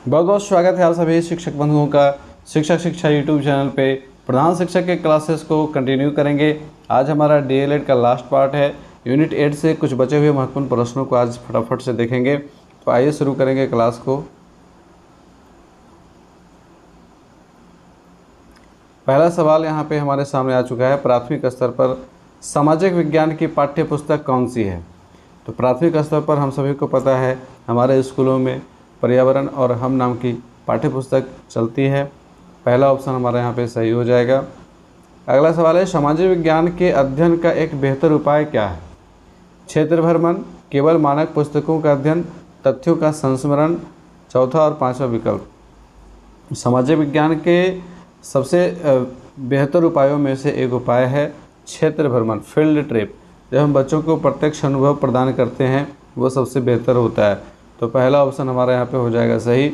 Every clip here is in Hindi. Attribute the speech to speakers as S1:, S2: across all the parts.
S1: बहुत बहुत स्वागत है आप सभी शिक्षक बंधुओं का शिक्षक शिक्षा यूट्यूब चैनल पे। प्रधान शिक्षक के क्लासेस को कंटिन्यू करेंगे। आज हमारा डीएलएड का लास्ट पार्ट है। यूनिट 8 से कुछ बचे हुए महत्वपूर्ण प्रश्नों को आज फटाफट से देखेंगे। तो आइए शुरू करेंगे क्लास को। पहला सवाल यहाँ पे हमारे सामने आ चुका है। प्राथमिक स्तर पर सामाजिक विज्ञान की पाठ्य पुस्तक कौन सी है? तो प्राथमिक स्तर पर हम सभी को पता है हमारे स्कूलों में पर्यावरण और हम नाम की पाठ्य पुस्तक चलती है। पहला ऑप्शन हमारा यहाँ पे सही हो जाएगा। अगला सवाल है, सामाजिक विज्ञान के अध्ययन का एक बेहतर उपाय क्या है? क्षेत्र भ्रमण, केवल मानक पुस्तकों का अध्ययन, तथ्यों का संस्मरण, चौथा और पांचवा विकल्प। सामाजिक विज्ञान के सबसे बेहतर उपायों में से एक उपाय है क्षेत्र भ्रमण, फील्ड ट्रिप। जब हम बच्चों को प्रत्यक्ष अनुभव प्रदान करते हैं वो सबसे बेहतर होता है। तो पहला ऑप्शन हमारा यहाँ पे हो जाएगा सही।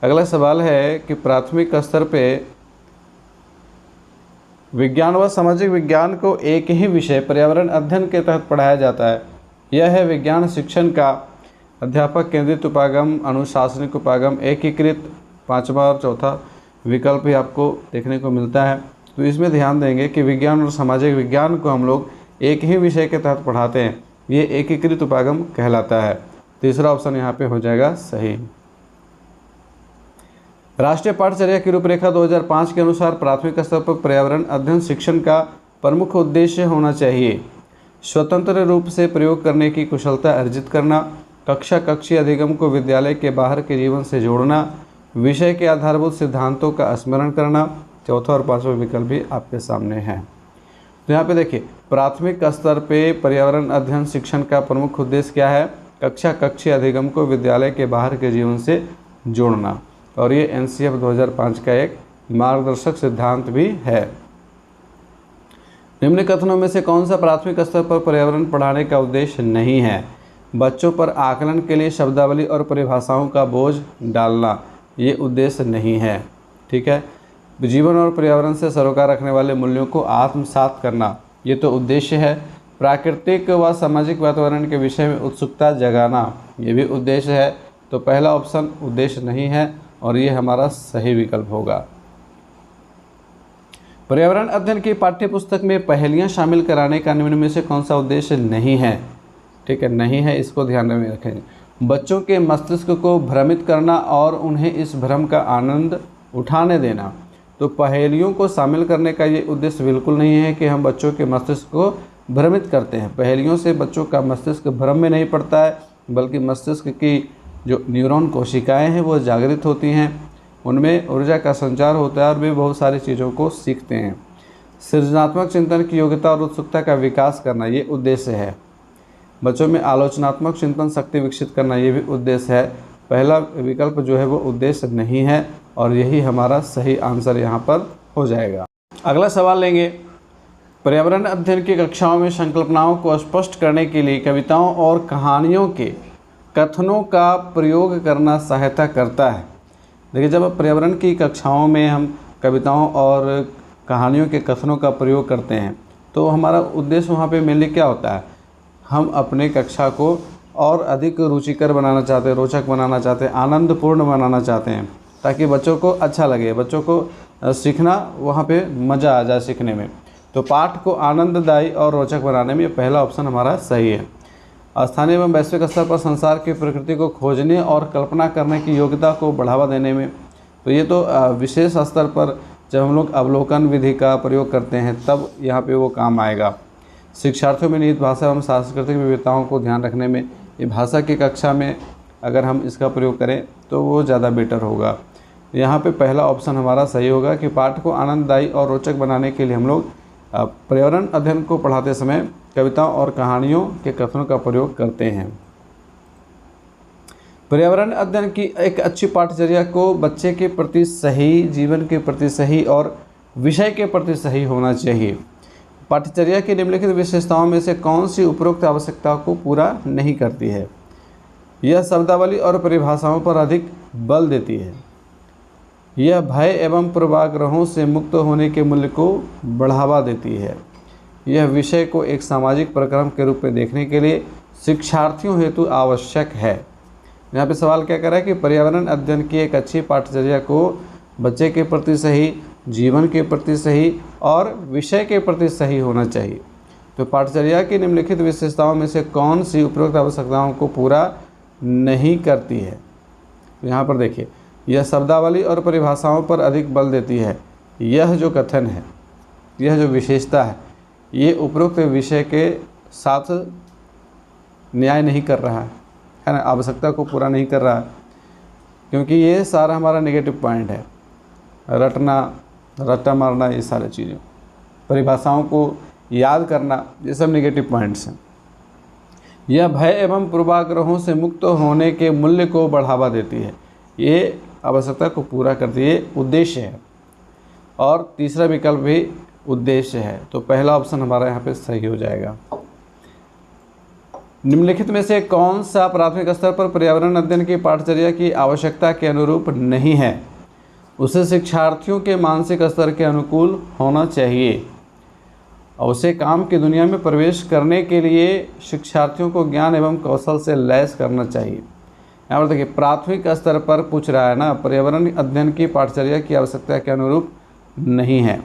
S1: अगला सवाल है कि प्राथमिक स्तर पे विज्ञान व सामाजिक विज्ञान को एक ही विषय पर्यावरण अध्ययन के तहत पढ़ाया जाता है। यह है विज्ञान शिक्षण का अध्यापक केंद्रित उपागम, अनुशासनिक उपागम, एकीकृत, पांचवा और चौथा विकल्प ही आपको देखने को मिलता है। तो इसमें ध्यान देंगे कि विज्ञान और सामाजिक विज्ञान को हम लोग एक ही विषय के तहत पढ़ाते हैं। ये एकीकृत उपागम कहलाता है। तीसरा ऑप्शन यहाँ पे हो जाएगा सही। राष्ट्रीय पाठचर्या की रूपरेखा 2005 के अनुसार प्राथमिक स्तर पर पर्यावरण अध्ययन शिक्षण का प्रमुख उद्देश्य होना चाहिए स्वतंत्र रूप से प्रयोग करने की कुशलता अर्जित करना, कक्षा कक्षीय अधिगम को विद्यालय के बाहर के जीवन से जोड़ना, विषय के आधारभूत सिद्धांतों का स्मरण करना। चौथा और पांचवा विकल्प भी आपके सामने है। तो यहाँ पे देखिए, प्राथमिक स्तर पे पर्यावरण अध्ययन शिक्षण का प्रमुख उद्देश्य क्या है? कक्षा कक्षीय अधिगम को विद्यालय के बाहर के जीवन से जोड़ना, और ये एनसीएफ 2005 का एक मार्गदर्शक सिद्धांत भी है। निम्न कथनों में से कौन सा प्राथमिक स्तर पर पर्यावरण पढ़ाने का उद्देश्य नहीं है? बच्चों पर आकलन के लिए शब्दावली और परिभाषाओं का बोझ डालना, ये उद्देश्य नहीं है। ठीक है। जीवन और पर्यावरण से सरोकार रखने वाले मूल्यों को आत्मसात करना, ये तो उद्देश्य है। प्राकृतिक व सामाजिक वातावरण के विषय में उत्सुकता जगाना, ये भी उद्देश्य है। तो पहला ऑप्शन उद्देश्य नहीं है और ये हमारा सही विकल्प होगा। पर्यावरण अध्ययन की पाठ्य पुस्तक में पहेलियां शामिल कराने का निम्न में से कौन सा उद्देश्य नहीं है? ठीक है, नहीं है, इसको ध्यान में रखेंगे। बच्चों के मस्तिष्क को भ्रमित करना और उन्हें इस भ्रम का आनंद उठाने देना। तो पहेलियों को शामिल करने का ये उद्देश्य बिल्कुल नहीं है कि हम बच्चों के मस्तिष्क को भ्रमित करते हैं। पहेलियों से बच्चों का मस्तिष्क भ्रम में नहीं पड़ता है, बल्कि मस्तिष्क की जो न्यूरॉन कोशिकाएं हैं वो जागृत होती हैं, उनमें ऊर्जा का संचार होता है और वे बहुत सारी चीज़ों को सीखते हैं। सृजनात्मक चिंतन की योग्यता और उत्सुकता का विकास करना, ये उद्देश्य है। बच्चों में आलोचनात्मक चिंतन शक्ति विकसित करना, ये भी उद्देश्य है। पहला विकल्प जो है वो उद्देश्य नहीं है और यही हमारा सही आंसर यहाँ पर हो जाएगा। अगला सवाल लेंगे। पर्यावरण अध्ययन की कक्षाओं में संकल्पनाओं को स्पष्ट करने के लिए कविताओं और कहानियों के कथनों का प्रयोग करना सहायता करता है। देखिए, जब पर्यावरण की कक्षाओं में हम कविताओं और कहानियों के कथनों का प्रयोग करते हैं तो हमारा उद्देश्य वहाँ पे मेनली क्या होता है? हम अपने कक्षा को और अधिक रुचिकर बनाना चाहते हैं, रोचक बनाना चाहते हैं, आनंदपूर्ण बनाना चाहते हैं, ताकि बच्चों को अच्छा लगे, बच्चों को सीखना वहाँ पे मज़ा आ जाए सीखने में। तो पाठ को आनंददायी और रोचक बनाने में पहला ऑप्शन हमारा सही है। स्थानीय एवं वैश्विक स्तर पर संसार की प्रकृति को खोजने और कल्पना करने की योग्यता को बढ़ावा देने में, तो ये तो विशेष स्तर पर जब हम लोग अवलोकन विधि का प्रयोग करते हैं तब यहाँ पे वो काम आएगा। शिक्षार्थियों में निहित भाषा एवं सांस्कृतिक विविधताओं को ध्यान रखने में, ये भाषा की कक्षा में अगर हम इसका प्रयोग करें तो वो ज़्यादा बेटर होगा। यहाँ पे पहला ऑप्शन हमारा सही होगा कि पाठ को आनंददायी और रोचक बनाने के लिए हम लोग पर्यावरण अध्ययन को पढ़ाते समय कविताओं और कहानियों के कथनों का प्रयोग करते हैं। पर्यावरण अध्ययन की एक अच्छी पाठचर्या को बच्चे के प्रति सही, जीवन के प्रति सही और विषय के प्रति सही होना चाहिए। पाठचर्या की निम्नलिखित विशेषताओं में से कौन सी उपरोक्त आवश्यकताओं को पूरा नहीं करती है? यह शब्दावली और परिभाषाओं पर अधिक बल देती है। यह भय एवं पूर्वाग्रहों से मुक्त होने के मूल्य को बढ़ावा देती है। यह विषय को एक सामाजिक प्रक्रम के रूप में देखने के लिए शिक्षार्थियों हेतु आवश्यक है। यहाँ पे सवाल क्या कर रहा है कि पर्यावरण अध्ययन की एक अच्छी पाठचर्या को बच्चे के प्रति सही, जीवन के प्रति सही और विषय के प्रति सही होना चाहिए। तो पाठचर्या की निम्नलिखित विशेषताओं में से कौन सी उपरोक्त आवश्यकताओं को पूरा नहीं करती है? यहाँ पर देखिए, यह शब्दावली और परिभाषाओं पर अधिक बल देती है। यह जो कथन है, यह जो विशेषता है, ये उपरोक्त विषय के साथ न्याय नहीं कर रहा है ना, आवश्यकता को पूरा नहीं कर रहा है, क्योंकि ये सारा हमारा नेगेटिव पॉइंट है। रटना, रट्टा मारना, ये सारी चीज़ें, परिभाषाओं को याद करना, ये सब नेगेटिव पॉइंट्स हैं। यह भय एवं पूर्वाग्रहों से मुक्त होने के मूल्य को बढ़ावा देती है। ये आवश्यकता को पूरा करती है, उद्देश्य है। और तीसरा विकल्प भी उद्देश्य है। तो पहला ऑप्शन हमारा यहाँ पे सही हो जाएगा। निम्नलिखित में से कौन सा प्राथमिक स्तर पर पर्यावरण अध्ययन की पाठचर्या की आवश्यकता के अनुरूप नहीं है? उसे शिक्षार्थियों के मानसिक स्तर के अनुकूल होना चाहिए और उसे काम की दुनिया में प्रवेश करने के लिए शिक्षार्थियों को ज्ञान एवं कौशल से लैस करना चाहिए। यहाँ पर देखिए, प्राथमिक स्तर पर पूछ रहा है ना, पर्यावरण अध्ययन की पाठचर्या की आवश्यकता के अनुरूप नहीं है।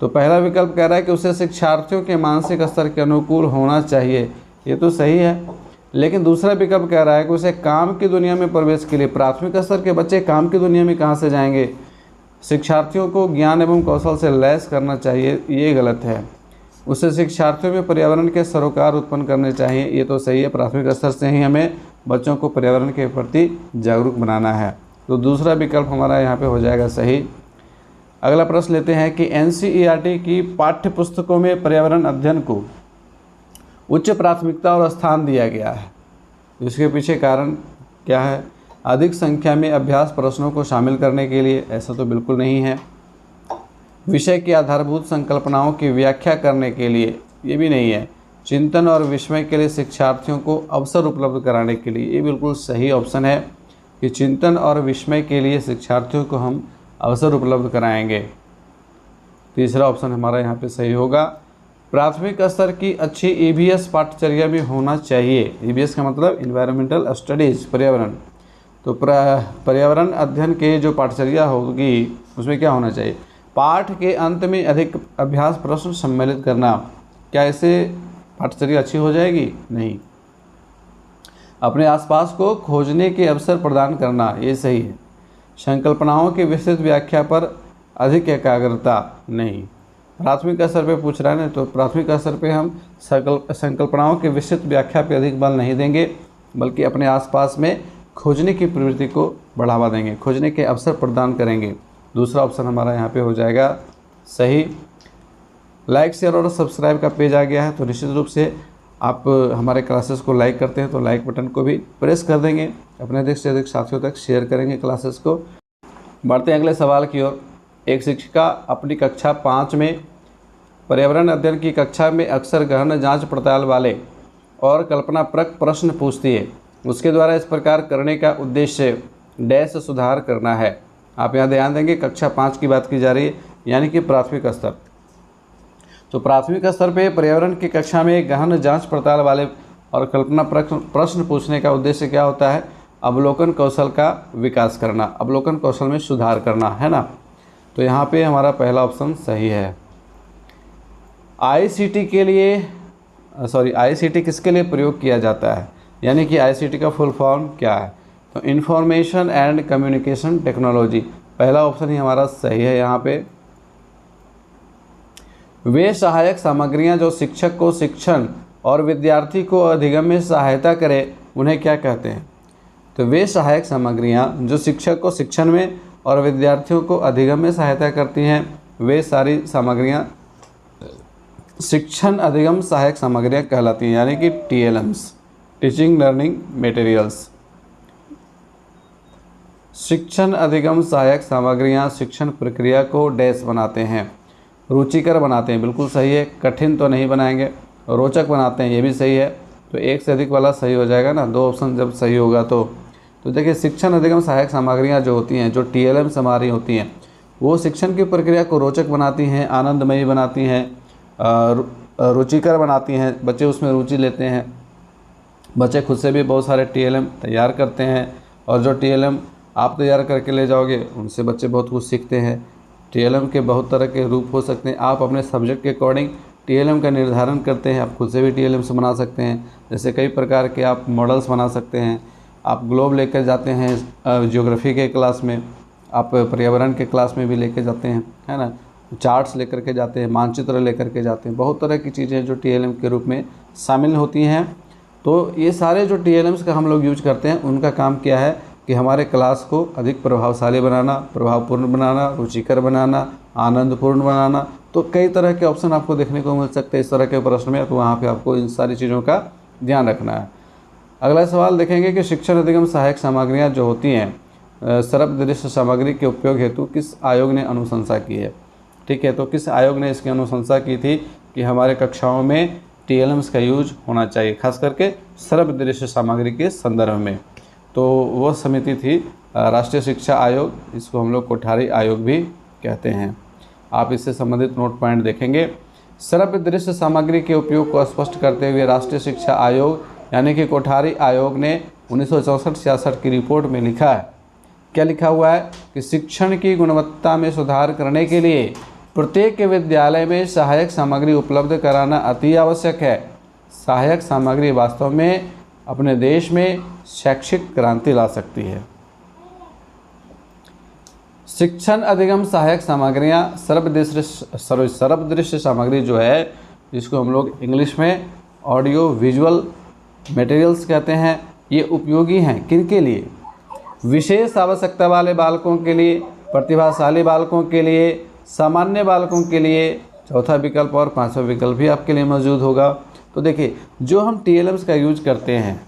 S1: तो पहला विकल्प कह रहा है कि उसे शिक्षार्थियों के मानसिक स्तर के अनुकूल होना चाहिए, ये तो सही है। लेकिन दूसरा विकल्प कह रहा है कि उसे काम की दुनिया में प्रवेश के लिए, प्राथमिक स्तर के बच्चे काम की दुनिया में कहाँ से जाएंगे? शिक्षार्थियों को ज्ञान एवं कौशल से लैस करना चाहिए, ये गलत है। उसे शिक्षार्थियों में पर्यावरण के सरोकार उत्पन्न करने चाहिए, ये तो सही है। प्राथमिक स्तर से ही हमें बच्चों को पर्यावरण के प्रति जागरूक बनाना है। तो दूसरा विकल्प हमारा यहाँ पे हो जाएगा सही। अगला प्रश्न लेते हैं कि NCERT की पाठ्य पुस्तकों में पर्यावरण अध्ययन को उच्च प्राथमिकता और स्थान दिया गया है। इसके पीछे कारण क्या है? अधिक संख्या में अभ्यास प्रश्नों को शामिल करने के लिए? ऐसा तो बिल्कुल नहीं है। विषय की आधारभूत संकल्पनाओं की व्याख्या करने के लिए? ये भी नहीं है। चिंतन और विस्मय के लिए शिक्षार्थियों को अवसर उपलब्ध कराने के लिए? ये बिल्कुल सही ऑप्शन है कि चिंतन और विस्मय के लिए शिक्षार्थियों को हम अवसर उपलब्ध कराएंगे। तीसरा ऑप्शन हमारा यहाँ पे सही होगा। प्राथमिक स्तर की अच्छी EVS पाठचर्या में होना चाहिए। EVS का मतलब इन्वायरमेंटल स्टडीज़, पर्यावरण। तो पर्यावरण अध्ययन के जो पाठचर्या होगी उसमें क्या होना चाहिए? पाठ के अंत में अधिक अभ्यास प्रश्न सम्मिलित करना। क्या इससे पाठचर्या अच्छी हो जाएगी? नहीं। अपने आसपास को खोजने के अवसर प्रदान करना, ये सही है। संकल्पनाओं की विस्तृत व्याख्या पर अधिक एकाग्रता? नहीं। प्राथमिक स्तर पे पूछ रहा है ना, तो प्राथमिक स्तर पे हम संकल्पनाओं की विस्तृत व्याख्या पे अधिक बल नहीं देंगे, बल्कि अपने आसपास में खोजने की प्रवृत्ति को बढ़ावा देंगे, खोजने के अवसर प्रदान करेंगे। दूसरा ऑप्शन हमारा यहाँ पे हो जाएगा सही। लाइक, शेयर और सब्सक्राइब का पेज आ गया है, तो निश्चित रूप से आप हमारे क्लासेस को लाइक करते हैं तो लाइक बटन को भी प्रेस कर देंगे, अपने अधिक से अधिक साथियों तक शेयर करेंगे क्लासेस को। बढ़ते हैं अगले सवाल की ओर। एक शिक्षिका अपनी कक्षा 5 में पर्यावरण अध्ययन की कक्षा में अक्सर गहन जांच पड़ताल वाले और कल्पनाप्रक प्रश्न पूछती है। उसके द्वारा इस प्रकार करने का उद्देश्य डैश सुधार करना है। आप यहाँ ध्यान देंगे, कक्षा 5 की बात की जा रही है, यानी कि प्राथमिक स्तर। तो प्राथमिक स्तर पे पर्यावरण की कक्षा में गहन जांच पड़ताल वाले और कल्पनाप्रक प्रश्न पूछने का उद्देश्य क्या होता है? अवलोकन कौशल का विकास करना, अवलोकन कौशल में सुधार करना, है ना। तो यहाँ पे हमारा पहला ऑप्शन सही है। ICT किसके लिए प्रयोग किया जाता है? यानी कि ICT का फुल फॉर्म क्या है? तो इंफॉर्मेशन एंड कम्युनिकेशन टेक्नोलॉजी। पहला ऑप्शन ही हमारा सही है। यहाँ पे वे सहायक सामग्रियाँ जो शिक्षक को शिक्षण और विद्यार्थी को अधिगम में सहायता करें, उन्हें क्या कहते हैं? तो वे सहायक सामग्रियाँ जो शिक्षक को शिक्षण में और विद्यार्थियों को अधिगम में सहायता करती हैं, वे सारी सामग्रियाँ शिक्षण अधिगम सहायक सामग्रियाँ कहलाती हैं, यानी कि TLMs, टीचिंग लर्निंग मटेरियल्स। शिक्षण अधिगम सहायक सामग्रियाँ शिक्षण प्रक्रिया को डैश बनाते हैं, रुचिकर बनाते हैं, बिल्कुल सही है। कठिन तो नहीं बनाएंगे, रोचक बनाते हैं, ये भी सही है। तो एक से अधिक वाला सही हो जाएगा ना, दो ऑप्शन जब सही होगा तो देखिए, शिक्षण अधिगम सहायक सामग्रियाँ जो होती हैं, जो TLMs हमारी होती हैं, वो शिक्षण की प्रक्रिया को रोचक बनाती हैं, आनंदमयी बनाती हैं, रुचिकर बनाती हैं, बच्चे उसमें रुचि लेते हैं। बच्चे खुद से भी बहुत सारे TLM तैयार करते हैं, और जो TLM आप तैयार करके ले जाओगे उनसे बच्चे बहुत कुछ सीखते हैं। TLM के बहुत तरह के रूप हो सकते हैं। आप अपने सब्जेक्ट के अकॉर्डिंग TLM का निर्धारण करते हैं। आप खुद से भी TLM से बना सकते हैं। जैसे कई प्रकार के आप मॉडल्स बना सकते हैं। आप ग्लोब लेकर जाते हैं ज्योग्राफी के क्लास में, आप पर्यावरण के क्लास में भी लेके जाते हैं, है ना। चार्ट्स लेकर के जाते हैं, मानचित्र लेकर के जाते हैं, बहुत तरह की चीज़ें जो TLM के रूप में शामिल होती हैं। तो ये सारे जो TLMs का हम लोग यूज करते हैं, उनका काम क्या है कि हमारे क्लास को अधिक प्रभावशाली बनाना, प्रभावपूर्ण बनाना, रुचिकर बनाना, आनंदपूर्ण बनाना। तो कई तरह के ऑप्शन आपको देखने को मिल सकते हैं इस तरह के प्रश्न में, तो वहाँ पे आपको इन सारी चीज़ों का ध्यान रखना है। अगला सवाल देखेंगे कि शिक्षण अधिगम सहायक सामग्रियाँ जो होती हैं सरल दृश्य सामग्री के उपयोग हेतु किस आयोग ने अनुशंसा की है। ठीक है, तो किस आयोग ने इसकी अनुशंसा की थी कि हमारे कक्षाओं में TLMs का यूज होना चाहिए, खास करके सरल दृश्य सामग्री के संदर्भ में। तो वो समिति थी राष्ट्रीय शिक्षा आयोग, इसको हम लोग कोठारी आयोग भी कहते हैं। आप इससे संबंधित नोट पॉइंट देखेंगे। सरल दृश्य सामग्री के उपयोग को स्पष्ट करते हुए राष्ट्रीय शिक्षा आयोग यानी कि कोठारी आयोग ने 1964-66 की रिपोर्ट में लिखा है, क्या लिखा हुआ है कि शिक्षण की गुणवत्ता में सुधार करने के लिए प्रत्येक विद्यालय में सहायक सामग्री उपलब्ध कराना अति आवश्यक है। सहायक सामग्री वास्तव में अपने देश में शैक्षिक क्रांति ला सकती है। शिक्षण अधिगम सहायक सामग्रियाँ सर्वदृश्य सामग्री जो है, जिसको हम लोग इंग्लिश में ऑडियो विजुअल मटेरियल्स कहते हैं, ये उपयोगी हैं किनके लिए? विशेष आवश्यकता वाले बालकों के लिए, प्रतिभाशाली बालकों के लिए, सामान्य बालकों के लिए। चौथा विकल्प और पांचवा विकल्प भी आपके लिए मौजूद होगा। तो देखिए, जो हम TLMs का यूज करते हैं,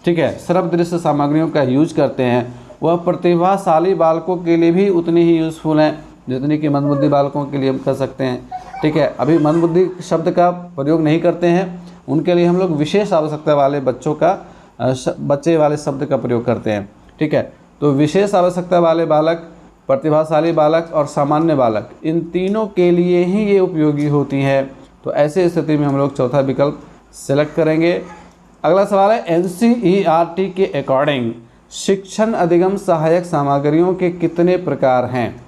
S1: ठीक है, सर्व दृश्य सामग्रियों का यूज करते हैं, वह प्रतिभाशाली बालकों के लिए भी उतनी ही यूज़फुल हैं जितनी कि मंदबुद्धि बालकों के लिए हम कर सकते हैं। ठीक है, अभी मंदबुद्धि शब्द का प्रयोग नहीं करते हैं, उनके लिए हम लोग विशेष आवश्यकता वाले बच्चे वाले शब्द का प्रयोग करते हैं। ठीक है, तो विशेष आवश्यकता वाले बालक, प्रतिभाशाली बालक और सामान्य बालक, इन तीनों के लिए ही ये उपयोगी होती हैं। तो ऐसे स्थिति में हम लोग चौथा विकल्प सेलेक्ट करेंगे। अगला सवाल है NCERT के अकॉर्डिंग शिक्षण अधिगम सहायक सामग्रियों के कितने प्रकार हैं?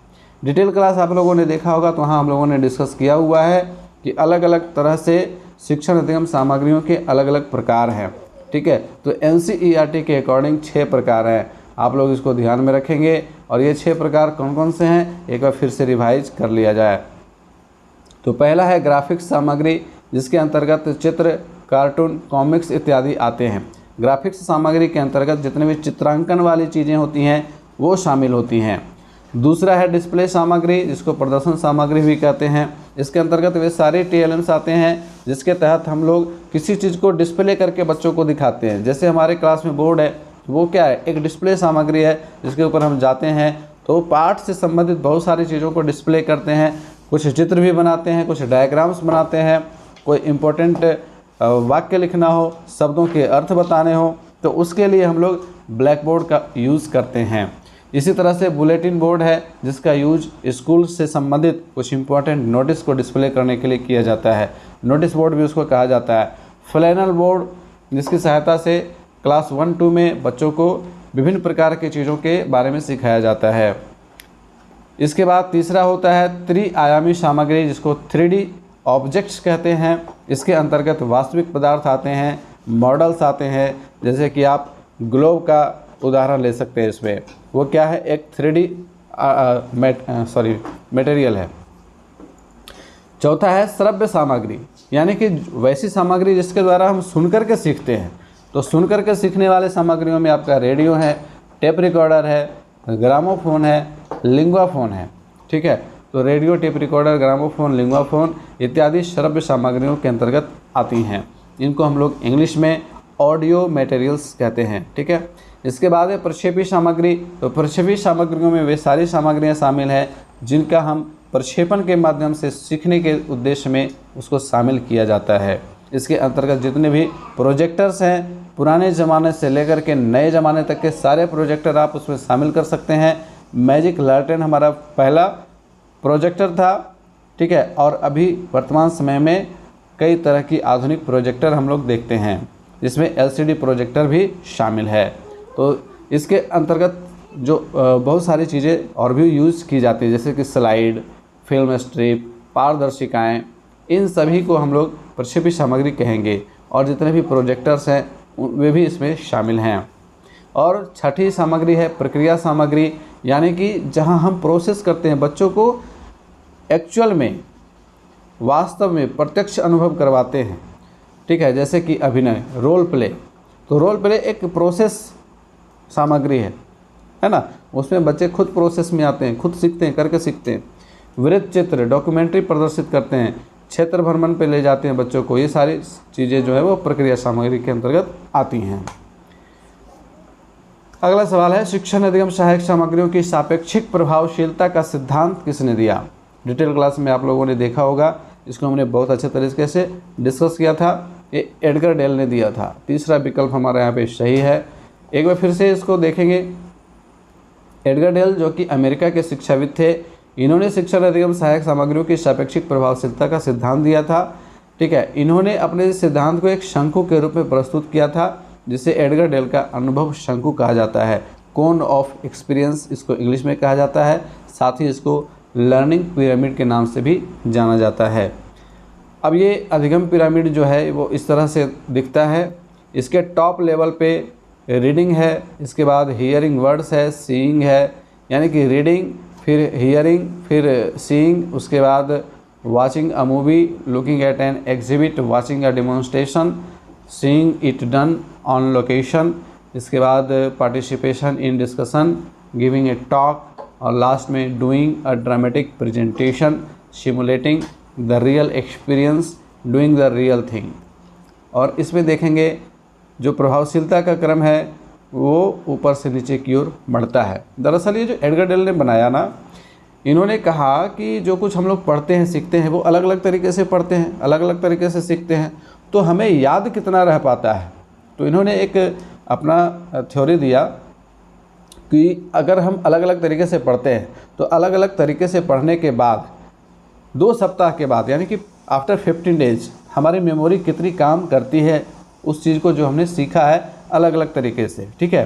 S1: डिटेल क्लास आप लोगों ने देखा होगा, तो वहाँ हम लोगों ने डिस्कस किया हुआ है कि अलग अलग तरह से शिक्षण अधिगम सामग्रियों के अलग अलग प्रकार हैं। ठीक है, तो NCERT के अकॉर्डिंग 6 प्रकार हैं। आप लोग इसको ध्यान में रखेंगे, और ये 6 प्रकार कौन कौन से हैं एक बार फिर से रिवाइज कर लिया जाए। तो पहला है ग्राफिक्स सामग्री, जिसके अंतर्गत चित्र, कार्टून, कॉमिक्स इत्यादि आते हैं। ग्राफिक्स सामग्री के अंतर्गत जितने भी चित्रांकन वाली चीज़ें होती हैं वो शामिल होती हैं। दूसरा है डिस्प्ले सामग्री, जिसको प्रदर्शन सामग्री भी कहते हैं। इसके अंतर्गत वे सारे TLMs आते हैं जिसके तहत हम लोग किसी चीज़ को डिस्प्ले करके बच्चों को दिखाते हैं। जैसे हमारे क्लास में बोर्ड है, वो क्या है, एक डिस्प्ले सामग्री है, जिसके ऊपर हम जाते हैं तो पाठ से संबंधित बहुत सारी चीज़ों को डिस्प्ले करते हैं। कुछ चित्र भी बनाते हैं, कुछ डायग्राम्स बनाते हैं, कोई इम्पोर्टेंट वाक्य लिखना हो, शब्दों के अर्थ बताने हो, तो उसके लिए हम लोग ब्लैक बोर्ड का यूज़ करते हैं। इसी तरह से बुलेटिन बोर्ड है, जिसका यूज स्कूल से संबंधित कुछ इंपॉर्टेंट नोटिस को डिस्प्ले करने के लिए किया जाता है। नोटिस बोर्ड भी उसको कहा जाता है। फ्लैनल बोर्ड, जिसकी सहायता से क्लास 1-2 में बच्चों को विभिन्न प्रकार की चीज़ों के बारे में सिखाया जाता है। इसके बाद तीसरा होता है त्रिआयामी सामग्री, जिसको 3D ऑब्जेक्ट्स कहते हैं। इसके अंतर्गत वास्तविक पदार्थ आते हैं, मॉडल्स आते हैं, जैसे कि आप ग्लोब का उदाहरण ले सकते हैं। इसमें वो क्या है, एक 3D मटेरियल है। चौथा है श्रव्य सामग्री, यानी कि वैसी सामग्री जिसके द्वारा हम सुनकर के सीखते हैं। तो सुनकर के सीखने वाले सामग्रियों में आपका रेडियो है, टेप रिकॉर्डर है, ग्रामोफोन है, लिंगुआफोन है। ठीक है, तो रेडियो, टेप रिकॉर्डर, ग्रामोफोन, लिंगुआफोन इत्यादि श्रव्य सामग्रियों के अंतर्गत आती हैं। इनको हम लोग इंग्लिश में ऑडियो मटेरियल्स कहते हैं। ठीक है, इसके बाद है प्रक्षेपी सामग्री। तो प्रक्षेपी सामग्रियों में वे सारी सामग्रियां शामिल हैं जिनका हम प्रक्षेपण के माध्यम से सीखने के उद्देश्य में उसको शामिल किया जाता है। इसके अंतर्गत जितने भी प्रोजेक्टर्स हैं, पुराने ज़माने से लेकर के नए ज़माने तक के सारे प्रोजेक्टर आप उसमें शामिल कर सकते हैं। मैजिक लालटेन हमारा पहला प्रोजेक्टर था। ठीक है, और अभी वर्तमान समय में कई तरह की आधुनिक प्रोजेक्टर हम लोग देखते हैं। जिसमें LCD प्रोजेक्टर भी शामिल है। तो इसके अंतर्गत जो बहुत सारी चीज़ें और भी यूज़ की जाती है, जैसे कि स्लाइड, फिल्म स्ट्रिप, पारदर्शिकाएँ, इन सभी को हम लोग प्रक्षेपी सामग्री कहेंगे। और जितने भी प्रोजेक्टर्स हैं वे भी इसमें शामिल हैं। और छठी सामग्री है प्रक्रिया सामग्री, यानी कि जहां हम प्रोसेस करते हैं, बच्चों को एक्चुअल में, वास्तव में प्रत्यक्ष अनुभव करवाते हैं। ठीक है, जैसे कि अभिनय, रोल प्ले। तो रोल प्ले एक प्रोसेस सामग्री है ना, उसमें बच्चे खुद प्रोसेस में आते हैं, खुद सीखते हैं, करके सीखते हैं। वृत्त चित्र, डॉक्यूमेंट्री प्रदर्शित करते हैं, क्षेत्र भ्रमण पे ले जाते हैं बच्चों को। ये सारी चीज़ें जो है वो प्रक्रिया सामग्री के अंतर्गत आती हैं। अगला सवाल है, शिक्षण अधिगम सहायक सामग्रियों की सापेक्षिक प्रभावशीलता का सिद्धांत किसने दिया? डिटेल क्लास में आप लोगों ने देखा होगा, इसको हमने बहुत अच्छे तरीके से डिस्कस किया था। ये एडगर डेल ने दिया था। तीसरा विकल्प हमारा यहाँ पे सही है। एक बार फिर से इसको देखेंगे। एडगर डेल जो कि अमेरिका के शिक्षाविद थे, इन्होंने शिक्षण अधिगम सहायक सामग्रियों की सापेक्षिक प्रभावशीलता का सिद्धांत दिया था। ठीक है, इन्होंने अपने सिद्धांत को एक शंकु के रूप में प्रस्तुत किया था, जिसे एडगर डेल का अनुभव शंकु कहा जाता है। कोन ऑफ एक्सपीरियंस इसको इंग्लिश में कहा जाता है। साथ ही इसको लर्निंग पिरामिड के नाम से भी जाना जाता है। अब ये अधिगम पिरामिड जो है वो इस तरह से दिखता है। इसके टॉप लेवल पे रीडिंग है, इसके बाद हियरिंग वर्ड्स है, सीइंग है, यानी कि रीडिंग, फिर हियरिंग, फिर सीइंग, उसके बाद watching a movie, looking at an exhibit, watching a demonstration, seeing it done on location, इसके बाद participation in discussion, giving a talk, और लास्ट में doing a dramatic presentation, simulating the real experience, doing the real thing. और इसमें देखेंगे जो प्रभावशीलता का क्रम है वो ऊपर से नीचे की ओर बढ़ता है। दरअसल ये जो एडगर डेल ने बनाया ना, इन्होंने कहा कि जो कुछ हम लोग पढ़ते हैं, सीखते हैं, वो अलग अलग तरीके से पढ़ते हैं, अलग अलग तरीके से सीखते हैं, तो हमें याद कितना रह पाता है। तो इन्होंने एक अपना थ्योरी दिया कि अगर हम अलग अलग तरीके से पढ़ते हैं तो अलग अलग तरीके से पढ़ने के बाद 2 सप्ताह के बाद, यानी कि आफ्टर 15 डेज, हमारी मेमोरी कितनी काम करती है उस चीज़ को जो हमने सीखा है अलग अलग तरीके से। ठीक है,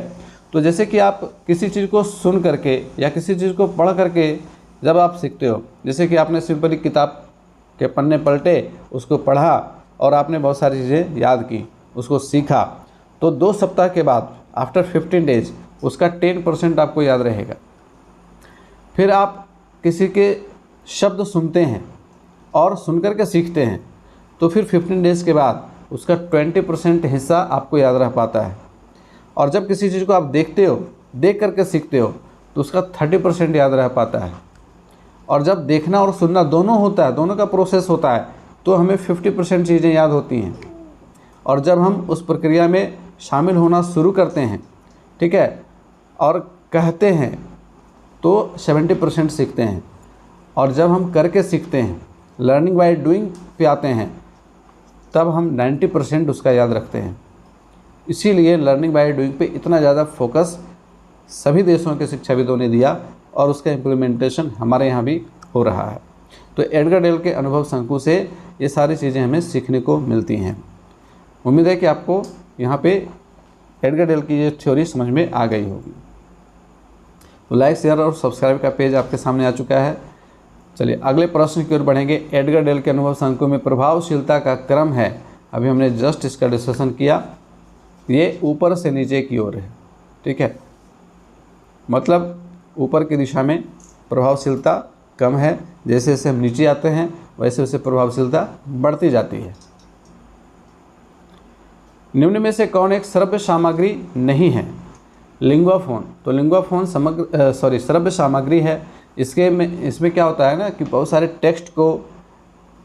S1: तो जैसे कि आप किसी चीज़ को सुन करके या किसी चीज़ को पढ़ करके जब आप सीखते हो, जैसे कि आपने सिंपली किताब के पन्ने पलटे, उसको पढ़ा और आपने बहुत सारी चीज़ें याद की, उसको सीखा, तो 2 सप्ताह के बाद आफ्टर 15 डेज उसका 10% आपको याद रहेगा। फिर आप किसी के शब्द सुनते हैं और सुनकर के सीखते हैं, तो फिर 15 डेज़ के बाद उसका 20% हिस्सा आपको याद रह पाता है। और जब किसी चीज़ को आप देखते हो, देख करके सीखते हो, तो उसका 30% याद रह पाता है। और जब देखना और सुनना दोनों होता है, दोनों का प्रोसेस होता है, तो हमें 50% चीज़ें याद होती हैं। और जब हम उस प्रक्रिया में शामिल होना शुरू करते हैं, ठीक है, और कहते हैं, तो 70% सीखते हैं। और जब हम करके सीखते हैं, लर्निंग बाय डूइंग पे आते हैं, तब हम 90% उसका याद रखते हैं। इसीलिए लर्निंग बाय डूइंग पे इतना ज़्यादा फोकस सभी देशों के शिक्षाविदों ने दिया और उसका इम्प्लीमेंटेशन हमारे यहाँ भी हो रहा है। तो एडगर डेल के अनुभव शंकु से ये सारी चीज़ें हमें सीखने को मिलती हैं। उम्मीद है कि आपको यहाँ पे एडगर डेल की ये थ्योरी समझ में आ गई होगी। तो लाइक, शेयर और सब्सक्राइब का पेज आपके सामने आ चुका है। चलिए अगले प्रश्न की ओर बढ़ेंगे। एडगर डेल के अनुभव शंकु में प्रभावशीलता का क्रम है, अभी हमने जस्ट इसका डिस्कशन किया, ये ऊपर से नीचे की ओर है। ठीक है, मतलब ऊपर की दिशा में प्रभावशीलता कम है, जैसे जैसे हम नीचे आते हैं वैसे वैसे प्रभावशीलता बढ़ती जाती है। निम्न में से कौन एक श्रव्य सामग्री नहीं है? लिंगुआफोन। तो लिंगुआफोन श्रव्य सामग्री है। इसमें क्या होता है ना कि बहुत सारे टेक्स्ट को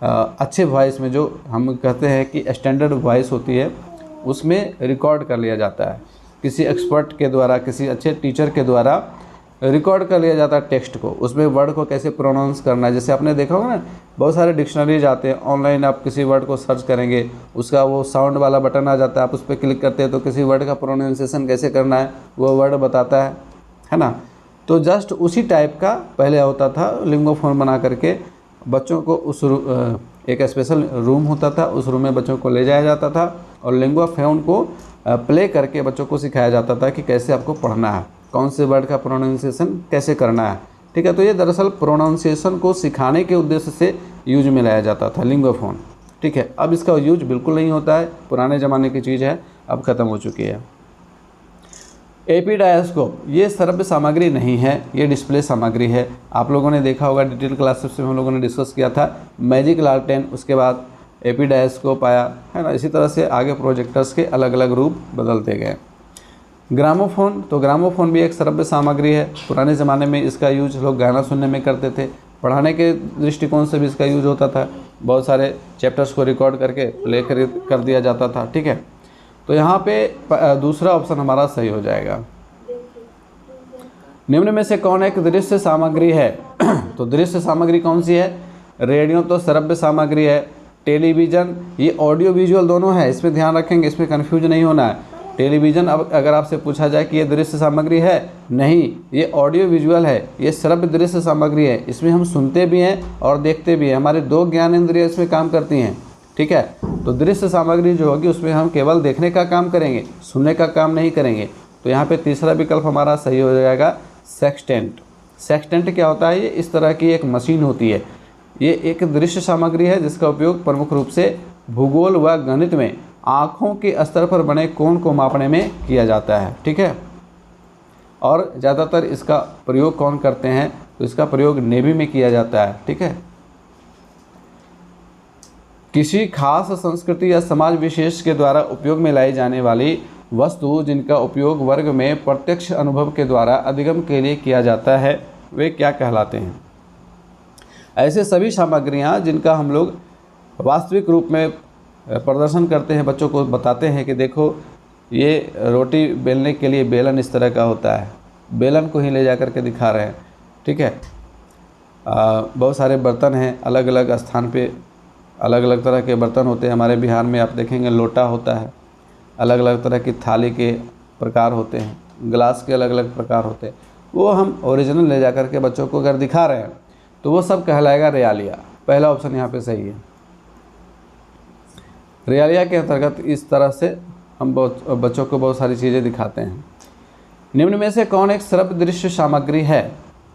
S1: अच्छे वॉइस में, जो हम कहते हैं कि स्टैंडर्ड वॉइस होती है, उसमें रिकॉर्ड कर लिया जाता है किसी एक्सपर्ट के द्वारा, किसी अच्छे टीचर के द्वारा रिकॉर्ड कर लिया जाता है टेक्स्ट को। उसमें वर्ड को कैसे प्रोनाउंस करना है, जैसे आपने देखा होगा ना, बहुत सारे डिक्शनरीज आते हैं ऑनलाइन, आप किसी वर्ड को सर्च करेंगे, उसका वो साउंड वाला बटन आ जाता है, आप उस पर क्लिक करते हैं तो किसी वर्ड का प्रोनाउंसिएशन कैसे करना है वो वर्ड बताता है ना। तो जस्ट उसी टाइप का पहले होता था। लिंगुआफोन बना करके बच्चों को उस एक स्पेशल रूम होता था, उस रूम में बच्चों को ले जाया जाता था और लिंगुआ फ्रैंका को प्ले करके बच्चों को सिखाया जाता था कि कैसे आपको पढ़ना है, कौन से वर्ड का प्रोनाउंसिएशन कैसे करना है। ठीक है, तो ये दरअसल प्रोनाउंसिएशन को सिखाने के उद्देश्य से यूज में लाया जाता था लिंगुआ फ्रैंका। ठीक है, अब इसका यूज बिल्कुल नहीं होता है, पुराने ज़माने की चीज़ है, अब ख़त्म हो चुकी है। एपीडायस्कोप ये श्रव्य सामग्री नहीं है, ये डिस्प्ले सामग्री है। आप लोगों ने देखा होगा, डिटेल क्लासेस में हम लोगों ने डिस्कस किया था मैजिक लालटेन, उसके बाद एपीडायस्कोप आया है ना। इसी तरह से आगे प्रोजेक्टर्स के अलग अलग रूप बदलते गए। ग्रामोफोन, तो ग्रामोफोन भी एक श्रव्य सामग्री है। पुराने ज़माने में इसका यूज लोग गाना सुनने में करते थे, पढ़ाने के दृष्टिकोण से भी इसका यूज होता था। बहुत सारे चैप्टर्स को रिकॉर्ड करके प्ले कर दिया जाता था। ठीक है, तो यहाँ पे दूसरा ऑप्शन हमारा सही हो जाएगा। निम्न में से कौन एक दृश्य सामग्री है? तो दृश्य सामग्री कौन सी है? रेडियो तो श्रव्य सामग्री है, टेलीविज़न ये ऑडियो विजुअल दोनों है, इसमें ध्यान रखेंगे, इसमें कन्फ्यूज नहीं होना है। टेलीविज़न अब अगर आपसे पूछा जाए कि ये दृश्य सामग्री है, नहीं, ये ऑडियो विजुअल है, ये श्रव्य दृश्य सामग्री है। इसमें हम सुनते भी हैं और देखते भी हैं, हमारे 2 ज्ञानेंद्रिय इसमें काम करती हैं। ठीक है, तो दृश्य सामग्री जो होगी उसमें हम केवल देखने का काम करेंगे, सुनने का काम नहीं करेंगे। तो यहाँ पे तीसरा विकल्प हमारा सही हो जाएगा, सेक्सटेंट। सेक्सटेंट क्या होता है? ये इस तरह की एक मशीन होती है, ये एक दृश्य सामग्री है जिसका उपयोग प्रमुख रूप से भूगोल व गणित में आँखों के स्तर पर बने कोण को मापने में किया जाता है। ठीक है, और ज़्यादातर इसका प्रयोग कौन करते हैं? तो इसका प्रयोग नेवी में किया जाता है। ठीक है, किसी खास संस्कृति या समाज विशेष के द्वारा उपयोग में लाई जाने वाली वस्तु जिनका उपयोग वर्ग में प्रत्यक्ष अनुभव के द्वारा अधिगम के लिए किया जाता है, वे क्या कहलाते हैं? ऐसे सभी सामग्रियाँ जिनका हम लोग वास्तविक रूप में प्रदर्शन करते हैं, बच्चों को बताते हैं कि देखो ये रोटी बेलने के लिए बेलन इस तरह का होता है, बेलन को ही ले जा कर के दिखा रहे हैं। ठीक है, बहुत सारे बर्तन हैं, अलग अलग स्थान पे अलग अलग तरह के बर्तन होते हैं। हमारे बिहार में आप देखेंगे लोटा होता है, अलग अलग तरह की थाली के प्रकार होते हैं, गिलास के अलग अलग प्रकार होते हैं। वो हम ओरिजिनल ले जा कर के बच्चों को अगर दिखा रहे हैं तो वो सब कहलाएगा रियालिया। पहला ऑप्शन यहाँ पे सही है। रियालिया के अंतर्गत इस तरह से हम बच्चों को बहुत सारी चीज़ें दिखाते हैं। निम्न में से कौन एक श्रव्य दृश्य सामग्री है?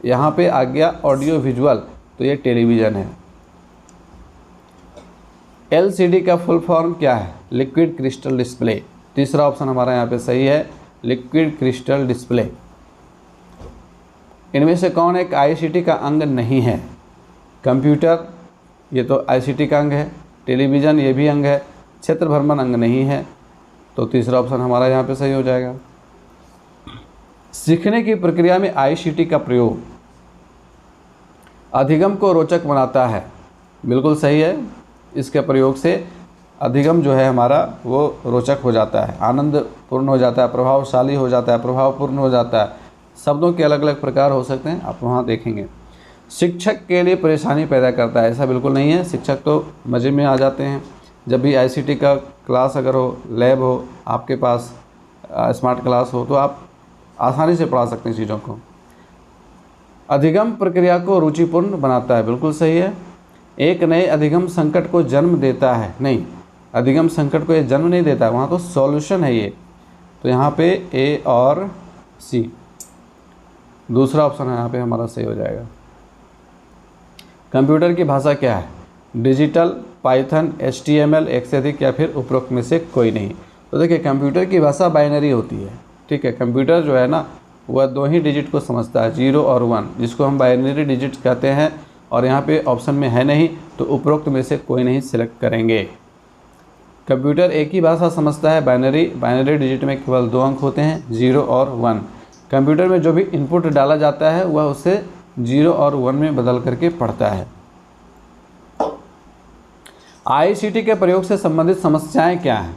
S1: यहाँ पे आ गया ऑडियो विजुअल, तो ये टेलीविज़न है। LCD का फुल फॉर्म क्या है? Liquid crystal display. तीसरा ऑप्शन हमारा यहाँ पे सही है, लिक्विड क्रिस्टल डिस्प्ले। इनमें से कौन एक ICT का अंग नहीं है? कंप्यूटर ये तो ICT का अंग है, टेलीविज़न ये भी अंग है, क्षेत्र भ्रमण अंग नहीं है, तो तीसरा ऑप्शन हमारा यहाँ पे सही हो जाएगा। सीखने की प्रक्रिया में ICT का प्रयोग अधिगम को रोचक बनाता है, बिल्कुल सही है। इसके प्रयोग से अधिगम जो है हमारा वो रोचक हो जाता है, आनंदपूर्ण हो जाता है, प्रभावशाली हो जाता है, प्रभावपूर्ण हो जाता है। शब्दों के अलग अलग प्रकार हो सकते हैं, आप वहाँ देखेंगे। शिक्षक के लिए परेशानी पैदा करता है, ऐसा बिल्कुल नहीं है। शिक्षक तो मज़े में आ जाते हैं। जब भी ICT का क्लास अगर हो, लैब हो, आपके पास स्मार्ट क्लास हो, तो आप आसानी से पढ़ा सकते हैं चीज़ों को। अधिगम प्रक्रिया को रुचिपूर्ण बनाता है, बिल्कुल सही है। एक नए अधिगम संकट को जन्म देता है, नहीं, अधिगम संकट को ये जन्म नहीं देता है, वहाँ तो सॉल्यूशन है ये। तो यहाँ पे A और C, दूसरा ऑप्शन है यहाँ पे हमारा सही हो जाएगा। कंप्यूटर की भाषा क्या है? डिजिटल, पाइथन, HTML, एक से अधिक, या फिर उपरोक्त में से कोई नहीं। तो देखिए कंप्यूटर की भाषा बाइनरी होती है। ठीक है, कंप्यूटर जो है ना वह 2 ही डिजिट को समझता है, 0 और 1, जिसको हम बाइनरी डिजिट कहते हैं। और यहाँ पे ऑप्शन में है नहीं, तो उपरोक्त में से कोई नहीं सिलेक्ट करेंगे। कंप्यूटर एक ही भाषा समझता है, बाइनरी डिजिट में केवल 2 अंक होते हैं, 0 और 1। कंप्यूटर में जो भी इनपुट डाला जाता है वह उसे 0 और 1 में बदल करके पढ़ता है। ICT के प्रयोग से संबंधित समस्याएं क्या हैं?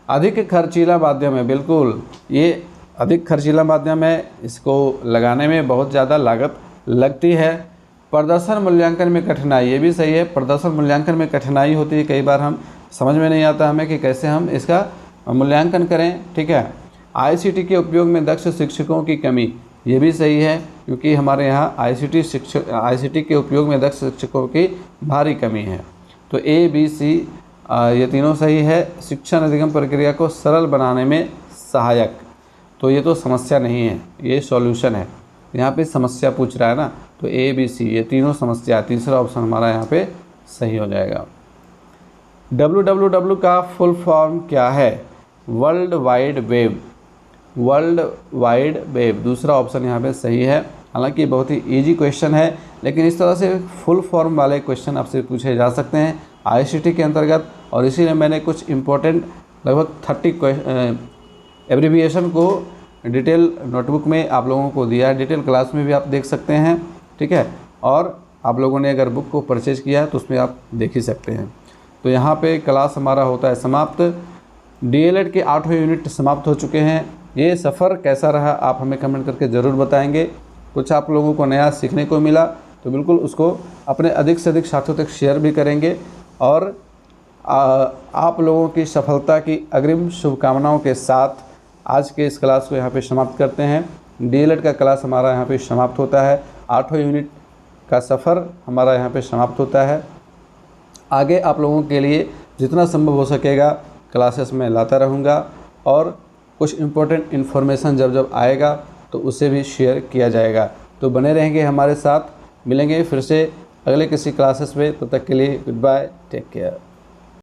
S1: अधिक खर्चीला माध्यम है, बिल्कुल ये अधिक खर्चीला माध्यम है, इसको लगाने में बहुत ज़्यादा लागत लगती है। प्रदर्शन मूल्यांकन में कठिनाई, ये भी सही है। प्रदर्शन मूल्यांकन में कठिनाई होती है, कई बार हम समझ में नहीं आता हमें कि कैसे हम इसका मूल्यांकन करें। ठीक है, ICT के उपयोग में दक्ष शिक्षकों की कमी, ये भी सही है, क्योंकि हमारे यहाँ ICT के उपयोग में दक्ष शिक्षकों की भारी कमी है। तो A, B, C ये तीनों सही है। शिक्षा अधिगम प्रक्रिया को सरल बनाने में सहायक, तो ये तो समस्या नहीं है, ये सॉल्यूशन है। यहाँ पे समस्या पूछ रहा है ना, तो ए बी सी ये तीनों समस्या, तीसरा ऑप्शन हमारा यहाँ पे सही हो जाएगा। www का फुल फॉर्म क्या है? World wide web, world wide web, दूसरा ऑप्शन यहाँ पे सही है। हालांकि बहुत ही इजी क्वेश्चन है, लेकिन इस तरह से फुल फॉर्म वाले क्वेश्चन आपसे पूछे जा सकते हैं ICT के अंतर्गत, और इसीलिए मैंने कुछ इम्पोर्टेंट लगभग 30 एब्रीविएशन को डिटेल नोटबुक में आप लोगों को दिया है। डिटेल क्लास में भी आप देख सकते हैं, ठीक है। और आप लोगों ने अगर बुक को परचेज किया है तो उसमें आप देख ही सकते हैं। तो यहाँ पे क्लास हमारा होता है समाप्त। DLED के 8वें यूनिट समाप्त हो चुके हैं। ये सफ़र कैसा रहा आप हमें कमेंट करके ज़रूर बताएंगे। कुछ आप लोगों को नया सीखने को मिला तो बिल्कुल उसको अपने अधिक से अधिक साथियों तक शेयर भी करेंगे, और आप लोगों की सफलता की अग्रिम शुभकामनाओं के साथ आज के इस क्लास को यहाँ पे समाप्त करते हैं। DLED का क्लास हमारा यहाँ पे समाप्त होता है, 8वें यूनिट का सफ़र हमारा यहाँ पे समाप्त होता है। आगे आप लोगों के लिए जितना संभव हो सकेगा क्लासेस में लाता रहूँगा, और कुछ इम्पोर्टेंट इन्फॉर्मेशन जब आएगा तो उसे भी शेयर किया जाएगा। तो बने रहेंगे हमारे साथ, मिलेंगे फिर से अगले किसी क्लासेस में। तब तक के लिए गुड बाय, टेक केयर।